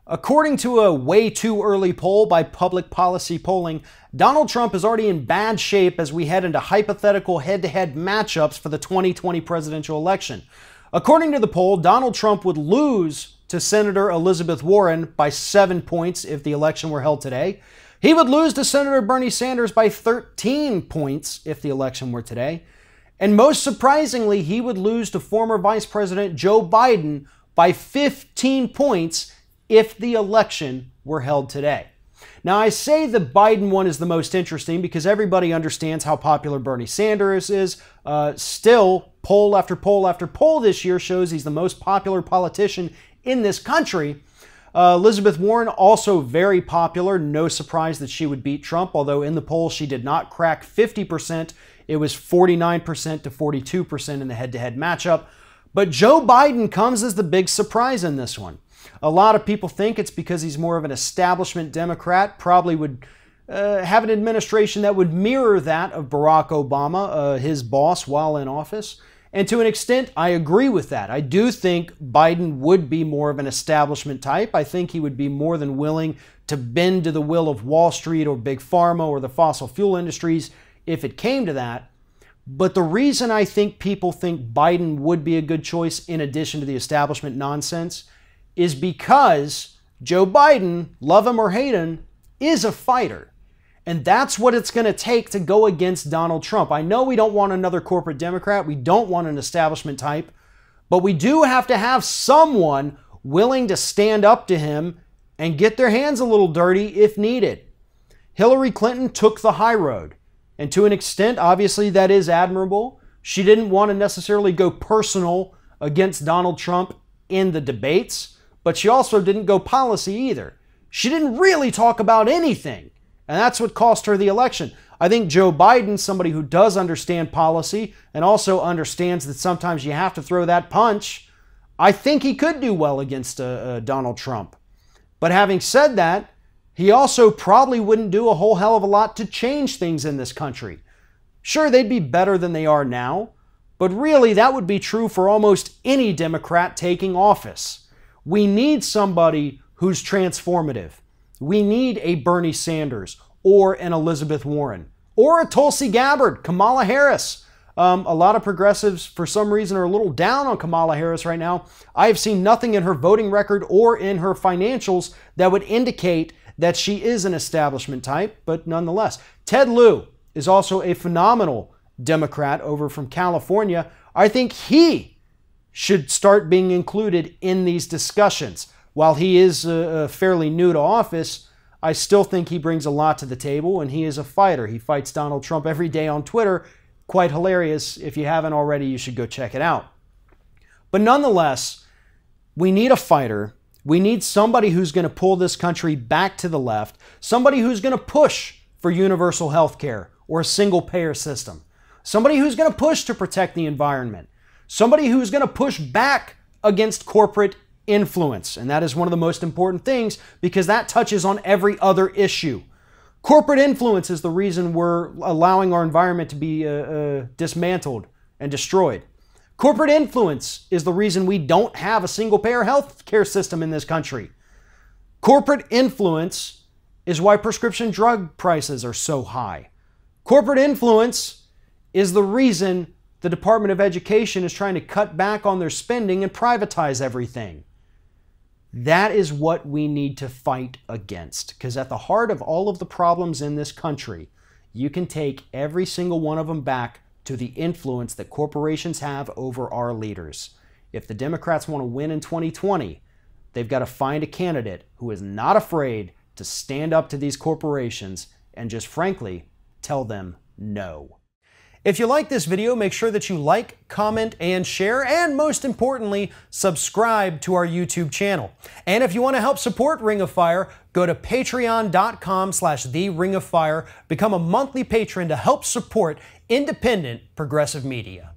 According to a way too early poll by Public Policy Polling, Donald Trump is already in bad shape as we head into hypothetical head-to-head matchups for the 2020 presidential election. According to the poll, Donald Trump would lose to Senator Elizabeth Warren by 7 points if the election were held today. He would lose to Senator Bernie Sanders by 13 points if the election were today. And most surprisingly, he would lose to former Vice President Joe Biden by 15 points if the election were held today. Now, I say the Biden one is the most interesting because everybody understands how popular Bernie Sanders is. Still, poll after poll after poll this year shows he's the most popular politician in this country. Elizabeth Warren, also very popular. No surprise that she would beat Trump, although in the poll she did not crack 50%. It was 49% to 42% in the head-to-head matchup. But Joe Biden comes as the big surprise in this one. A lot of people think it's because he's more of an establishment Democrat, probably would have an administration that would mirror that of Barack Obama, his boss, while in office. And to an extent, I agree with that. I do think Biden would be more of an establishment type. I think he would be more than willing to bend to the will of Wall Street or Big Pharma or the fossil fuel industries if it came to that. But the reason I think people think Biden would be a good choice in addition to the establishment nonsense is because Joe Biden, love him or hate him, is a fighter. And that's what it's going to take to go against Donald Trump. I know we don't want another corporate Democrat. We don't want an establishment type. But we do have to have someone willing to stand up to him and get their hands a little dirty if needed. Hillary Clinton took the high road. And to an extent, obviously, that is admirable. She didn't want to necessarily go personal against Donald Trump in the debates, but she also didn't go policy either. She didn't really talk about anything, and that's what cost her the election. I think Joe Biden, somebody who does understand policy and also understands that sometimes you have to throw that punch, I think he could do well against Donald Trump. But having said that, he also probably wouldn't do a whole hell of a lot to change things in this country. Sure, they'd be better than they are now, but really that would be true for almost any Democrat taking office. We need somebody who's transformative. We need a Bernie Sanders or an Elizabeth Warren or a Tulsi Gabbard, Kamala Harris. A lot of progressives, for some reason, are a little down on Kamala Harris right now. I have seen nothing in her voting record or in her financials that would indicate that she is an establishment type, but nonetheless. Ted Lieu is also a phenomenal Democrat over from California. I think he should start being included in these discussions. While he is fairly new to office, I still think he brings a lot to the table, and he is a fighter. He fights Donald Trump every day on Twitter. Quite hilarious. If you haven't already, you should go check it out. But nonetheless, we need a fighter. We need somebody who's going to pull this country back to the left, somebody who's going to push for universal health care or a single-payer system, somebody who's going to push to protect the environment, somebody who's going to push back against corporate influence. And that is one of the most important things because that touches on every other issue. Corporate influence is the reason we're allowing our environment to be dismantled and destroyed. Corporate influence is the reason we don't have a single-payer health care system in this country. Corporate influence is why prescription drug prices are so high. Corporate influence is the reason the Department of Education is trying to cut back on their spending and privatize everything. That is what we need to fight against, because at the heart of all of the problems in this country, you can take every single one of them back to the influence that corporations have over our leaders. If the Democrats want to win in 2020, they've got to find a candidate who is not afraid to stand up to these corporations and just frankly tell them no. If you like this video, make sure that you like, comment, and share, and most importantly, subscribe to our YouTube channel. And if you want to help support Ring of Fire, go to patreon.com/TheRingOfFire, become a monthly patron to help support independent progressive media.